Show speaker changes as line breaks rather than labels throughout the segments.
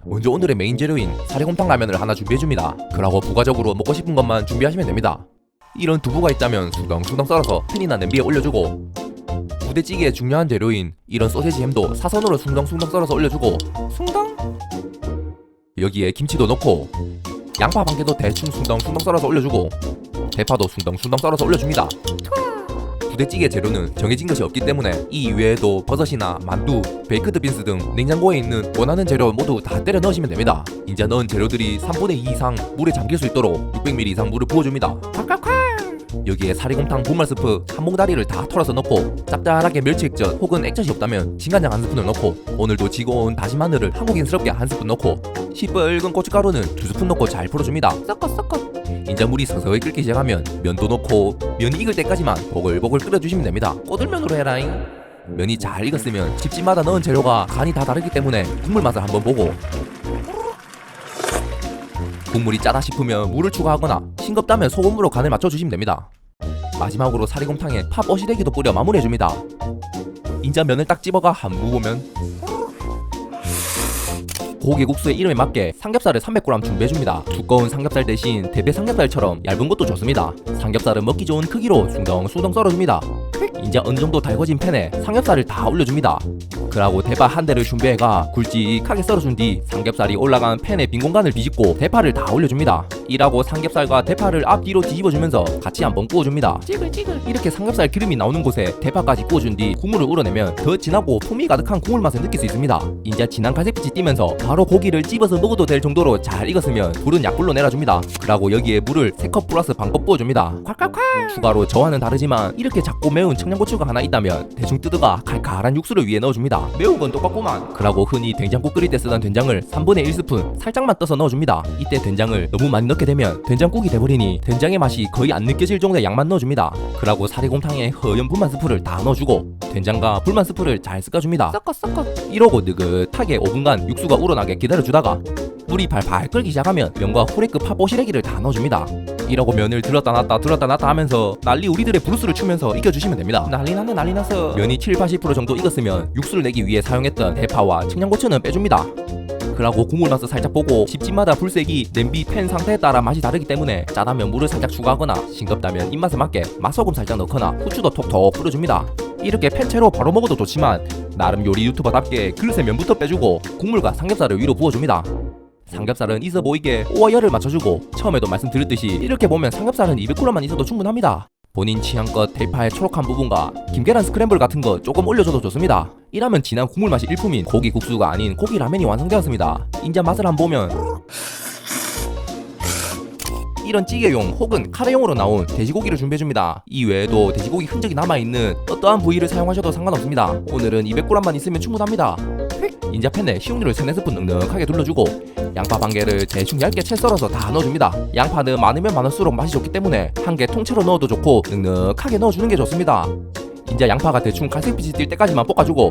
먼저 오늘의 메인 재료인 사리곰탕 라면을 하나 준비해줍니다. 그러고 부가적으로 먹고 싶은 것만 준비하시면 됩니다. 이런 두부가 있다면 숭덩숭덩 썰어서 팬이나 냄비에 올려주고, 부대찌개의 중요한 재료인 이런 소세지 햄도 사선으로 숭덩숭덩 썰어서 올려주고, 여기에 김치도 넣고, 양파 반 개도 대충 숭덩숭덩 썰어서 올려주고, 대파도 숭덩숭덩 썰어서 올려줍니다. 부대찌개 재료는 정해진 것이 없기 때문에 이 이외에도 버섯이나 만두, 베이크드 빈스 등 냉장고에 있는 원하는 재료 모두 다 때려 넣으시면 됩니다. 이제 넣은 재료들이 3분의 2 이상 물에 잠길 수 있도록 600ml 이상 물을 부어줍니다. 여기에 사리곰탕 분말 스프 한 몽다리를 다 털어서 넣고, 짭짤하게 멸치 액젓 혹은 액젓이 없다면 진간장 한 스푼을 넣고, 오늘도 지고 온 다진 마늘을 한국인스럽게 한 스푼 넣고, 시뻘건 고춧가루는 2스푼 넣고 잘 풀어줍니다. 섞어. 이제 물이 서서히 끓기 시작하면 면도 넣고, 면이 익을 때까지만 보글보글 끓여주시면 됩니다. 꼬들면으로 해라잉. 면이 잘 익었으면 집집마다 넣은 재료가 간이 다 다르기 때문에 국물 맛을 한번 보고, 국물이 짜다 싶으면 물을 추가하거나 싱겁다면 소금으로 간을 맞춰주시면 됩니다. 마지막으로 사리곰탕에 팝 어시래기도 뿌려 마무리해줍니다. 인자 면을 딱 집어가 한 무보면 고기국수의 이름에 맞게 삼겹살을 300g 준비해줍니다. 두꺼운 삼겹살 대신 대패 삼겹살처럼 얇은 것도 좋습니다. 삼겹살은 먹기 좋은 크기로 숭덩숭덩 썰어줍니다. 이제 어느정도 달궈진 팬에 삼겹살을 다 올려줍니다. 그러고 대파 한 대를 준비해가 굵직하게 썰어준 뒤 삼겹살이 올라간 팬에 빈 공간을 비집고 대파를 다 올려줍니다. 이라고 삼겹살과 대파를 앞뒤로 뒤집어주면서 같이 한번 구워줍니다. 찌글찌글. 이렇게 삼겹살 기름이 나오는 곳에 대파까지 구워준 뒤 국물을 우러내면 더 진하고 풍미 가득한 국물 맛을 느낄 수 있습니다. 이제 진한 갈색빛이 띠면서 바로 고기를 집어서 먹어도 될 정도로 잘 익었으면 불은 약불로 내려줍니다. 그러고 여기에 물을 3컵 플러스 반컵 부어줍니다. 추가로 저와는 다르지만 이렇게 작고 매운 청양고추가 하나 있다면 대충 뜯어가 칼칼한 육수를 위에 넣어줍니다. 매운 건 똑같구만. 그러고 흔히 된장국 끓일 때 쓰던 된장을 3분의 1스푼 살짝만 떠서 넣어줍니다. 이때 된장을 너무 많이 넣게 되면 된장국이 돼버리니 된장의 맛이 거의 안 느껴질 정도의 양만 넣어줍니다. 그러고 사리곰탕에 허연 분말 스프를 다 넣어주고 된장과 불만 스프를 잘 섞어줍니다. 섞어. 이러고 느긋하게 5분간 육수가 우러나게 기다려주다가 물이 팔팔 끓기 시작하면 면과 후레이크 팝 오시래기를 다 넣어줍니다. 이러고 면을 들었다 놨다 하면서 난리 우리들의 브루스를 추면서 익혀주시면 됩니다. 난리 났어. 면이 70-80% 정도 익었으면 육수를 내기 위해 사용했던 대파와 청양고추는 빼줍니다. 그러고 국물 맛을 살짝 보고 집집마다 불색이 냄비 팬 상태에 따라 맛이 다르기 때문에 짜다면 물을 살짝 추가하거나 싱겁다면 입맛에 맞게 맛소금 살짝 넣거나 후추도 톡톡 뿌려줍니다. 이렇게 팬채로 바로 먹어도 좋지만 나름 요리 유튜버답게 그릇에 면부터 빼주고 국물과 삼겹살을 위로 부어줍니다. 삼겹살은 있어 보이게 오와열을 맞춰주고, 처음에도 말씀드렸듯이 이렇게 보면 삼겹살은 200g만 있어도 충분합니다. 본인 취향껏 대파의 초록한 부분과 김계란 스크램블 같은 거 조금 올려줘도 좋습니다. 이라면 진한 국물 맛이 일품인 고기 국수가 아닌 고기 라면이 완성되었습니다. 인자 맛을 한번 보면 이런 찌개용 혹은 카레용으로 나온 돼지고기를 준비해줍니다. 이 외에도 돼지고기 흔적이 남아있는 어떠한 부위를 사용하셔도 상관없습니다. 오늘은 200g만 있으면 충분합니다. 인자 팬에 식용유를 3-4스푼 넉넉하게 둘러주고 양파 반 개를 대충 얇게 채 썰어서 다 넣어줍니다. 양파는 많으면 많을수록 맛이 좋기 때문에 한 개 통째로 넣어도 좋고 넉넉하게 넣어주는 게 좋습니다. 이제 양파가 대충 갈색빛이 뜰 때까지만 볶아주고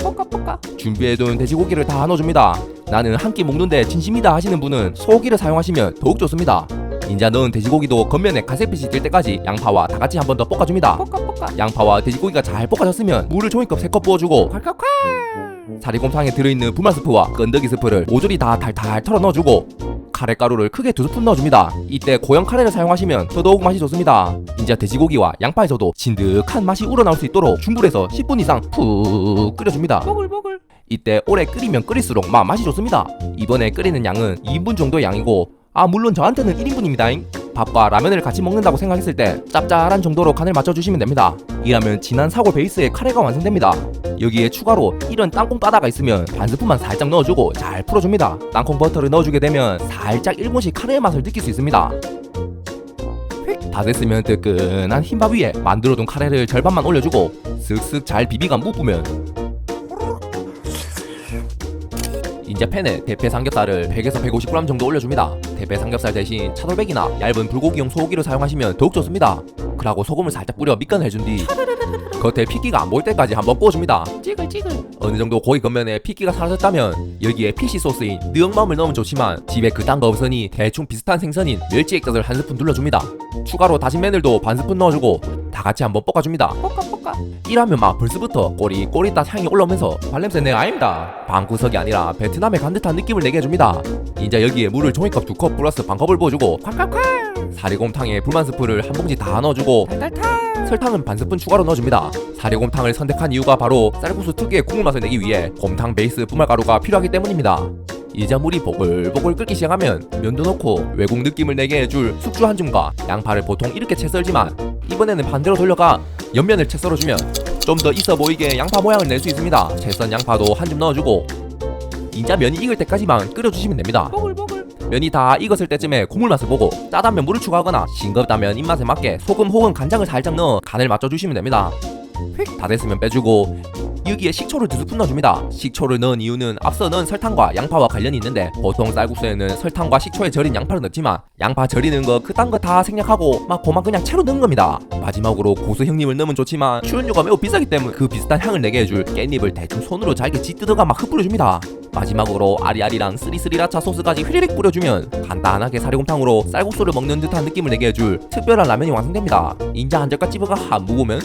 준비해둔 돼지고기를 다 넣어줍니다. 나는 한 끼 먹는데 진심이다 하시는 분은 소고기를 사용하시면 더욱 좋습니다. 인자 넣은 돼지고기도 겉면에 갈색빛이 뜰 때까지 양파와 다같이 한 번 더 볶아줍니다. 양파와 돼지고기가 잘 볶아졌으면 물을 종이컵 3컵 부어주고 사리곰탕에 들어있는 분말 스프와 건더기 스프를 모조리 다 달달 털어 넣어주고 카레가루를 크게 2스푼 넣어줍니다. 이때 고형 카레를 사용하시면 더더욱 맛이 좋습니다. 이제 돼지고기와 양파에서도 진득한 맛이 우러나올 수 있도록 중불에서 10분 이상 푹 끓여줍니다. 보글보글. 이때 오래 끓이면 끓일수록 맛이 좋습니다. 이번에 끓이는 양은 2인분 정도의 양이고, 물론 저한테는 1인분입니다. 밥과 라면을 같이 먹는다고 생각했을 때 짭짤한 정도로 간을 맞춰주시면 됩니다. 이라면 진한 사골 베이스의 카레가 완성됩니다. 여기에 추가로 이런 땅콩 따다가 있으면 반 스푼만 살짝 넣어주고 잘 풀어줍니다. 땅콩 버터를 넣어주게 되면 살짝 일본식 카레의 맛을 느낄 수 있습니다. 다 됐으면 뜨끈한 흰밥 위에 만들어둔 카레를 절반만 올려주고 슥슥 잘 비비가 묵으면 이제 팬에 대패 삼겹살을 100에서 150g 정도 올려줍니다. 대패 삼겹살 대신 차돌백이나 얇은 불고기용 소고기를 사용하시면 더욱 좋습니다. 그러고 소금을 살짝 뿌려 밑간을 해준 뒤 겉에 핏기가 안 보일 때까지 한번 구워줍니다. 찌글찌글. 어느 정도 고기 겉면에 핏기가 사라졌다면 여기에 피시 소스인 느엉맘을 넣으면 좋지만 집에 그딴 거 없으니 대충 비슷한 생선인 멸치 액젓을 한 스푼 둘러줍니다. 추가로 다진 마늘도 반 스푼 넣어주고 다 같이 한번 볶아줍니다. 이러면 막 벌써부터 꼬리꼬리따 향이 올라오면서 발냄새 내 아닙니다. 방구석이 아니라 베트남에 간 듯한 느낌을 내게 해줍니다. 이제 여기에 물을 종이컵 2컵 플러스 반컵을 부어주고 사리곰탕에 불만 스프를 한 봉지 다 넣어주고 설탕은 반 스푼 추가로 넣어줍니다. 사리곰탕을 선택한 이유가 바로 쌀국수 특유의 국물 맛을 내기 위해 곰탕 베이스 분말가루가 필요하기 때문입니다. 이제 물이 보글보글 끓기 시작하면 면도 넣고 외국 느낌을 내게 해줄 숙주 한 줌과 양파를 보통 이렇게 채 썰지만 이번에는 반대로 돌려가 옆면을 채 썰어주면 좀 더 있어 보이게 양파 모양을 낼 수 있습니다. 채 썬 양파도 한 줌 넣어주고 이제 면이 익을 때까지만 끓여주시면 됩니다. 면이 다 익었을 때쯤에 국물 맛을 보고 짜다면 물을 추가하거나 싱겁다면 입맛에 맞게 소금 혹은 간장을 살짝 넣어 간을 맞춰주시면 됩니다. 다 됐으면 빼주고 여기에 식초를 2스푼 넣어줍니다. 식초를 넣은 이유는 앞서 넣은 설탕과 양파와 관련이 있는데 보통 쌀국수에는 설탕과 식초에 절인 양파를 넣지만 양파 절이는 거 그딴 거 다 생략하고 막 고만 그냥 채로 넣는 겁니다. 마지막으로 고수 형님을 넣으면 좋지만 출연료가 매우 비싸기 때문에 그 비슷한 향을 내게 해줄 깻잎을 대충 손으로 잘게 찢뜯어가 막 흩뿌려줍니다. 마지막으로 아리아리랑 쓰리쓰리라차 소스까지 휘리릭 뿌려주면 간단하게 사리곰탕으로 쌀국수를 먹는 듯한 느낌을 내게 해줄 특별한 라면이 완성됩니다. 인자 한 젓갈 집어가 한 묵으면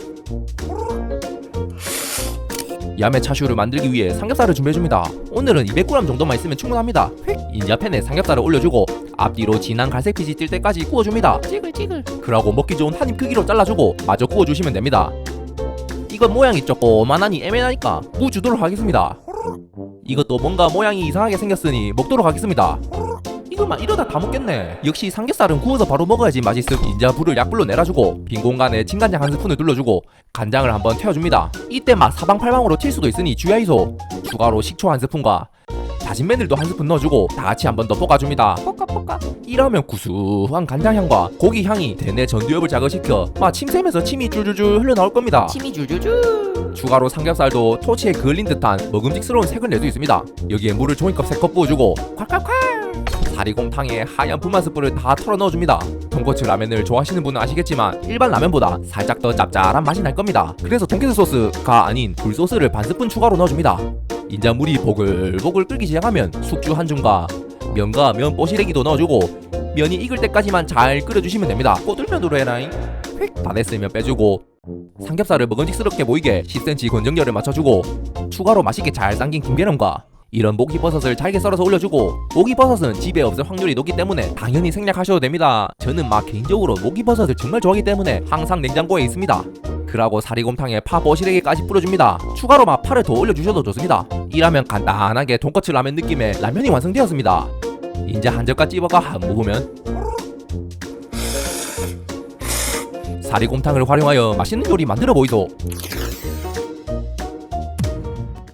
야매 차슈를 만들기 위해 삼겹살을 준비해줍니다. 오늘은 200g 정도만 있으면 충분합니다. 인자 팬에 삼겹살을 올려주고 앞뒤로 진한 갈색빛이 뜰 때까지 구워줍니다. 찌글찌글. 그러고 먹기 좋은 한입 크기로 잘라주고 마저 구워주시면 됩니다. 이건 모양이 조그만하니 애매하니까 무 주도록 하겠습니다. 이것도 뭔가 모양이 이상하게 생겼으니 먹도록 하겠습니다. 이거만 이러다 다 먹겠네. 역시 삼겹살은 구워서 바로 먹어야지 맛있음. 인자 불을 약불로 내려주고 빈 공간에 진간장 한 스푼을 둘러주고 간장을 한번 태워줍니다. 이때 막 사방팔방으로 튈 수도 있으니 주의하이소. 추가로 식초 한 스푼과 다진 마늘도 한 스푼 넣어주고 다같이 한 번 더 볶아줍니다. 볶아. 이러면 구수한 간장향과 고기 향이 대뇌 전두엽을 자극시켜 막 침샘에서 침이 줄줄줄 흘러나올 겁니다. 침이 줄줄줄. 추가로 삼겹살도 토치에 그을린 듯한 먹음직스러운 색을 낼 수 있습니다. 여기에 물을 종이컵 3컵 부어주고 콸콸콸 사리곰탕에 하얀 불만 스프를 다 털어 넣어줍니다.豚骨 라면을 좋아하시는 분은 아시겠지만 일반 라면보다 살짝 더 짭짤한 맛이 날 겁니다. 그래서 돈까스 소스가 아닌 굴소스를 반 스푼 추가로 넣어줍니다. 인자 물이 보글보글 끓기 시작하면 숙주 한 줌과 면과 면 뽀시래기도 넣어주고 면이 익을 때까지만 잘 끓여주시면 됩니다. 꼬들면으로 해라잉. 다 됐으면 빼주고 삼겹살을 먹음직스럽게 보이게 10cm 건정열을 맞춰주고 추가로 맛있게 잘 삶긴 김계란과 이런 목이버섯을 잘게 썰어서 올려주고 목이버섯은 집에 없을 확률이 높기 때문에 당연히 생략하셔도 됩니다. 저는 막 개인적으로 목이버섯을 정말 좋아하기 때문에 항상 냉장고에 있습니다. 그러고 사리곰탕에 파 버시래기까지 뿌려줍니다. 추가로 막 파를 더 올려주셔도 좋습니다. 이라면 간단하게 돈까스 라면 느낌의 라면이 완성되었습니다. 이제 한 젓갈 찝어가 한 모으면 사리곰탕을 활용하여 맛있는 요리 만들어 보이소.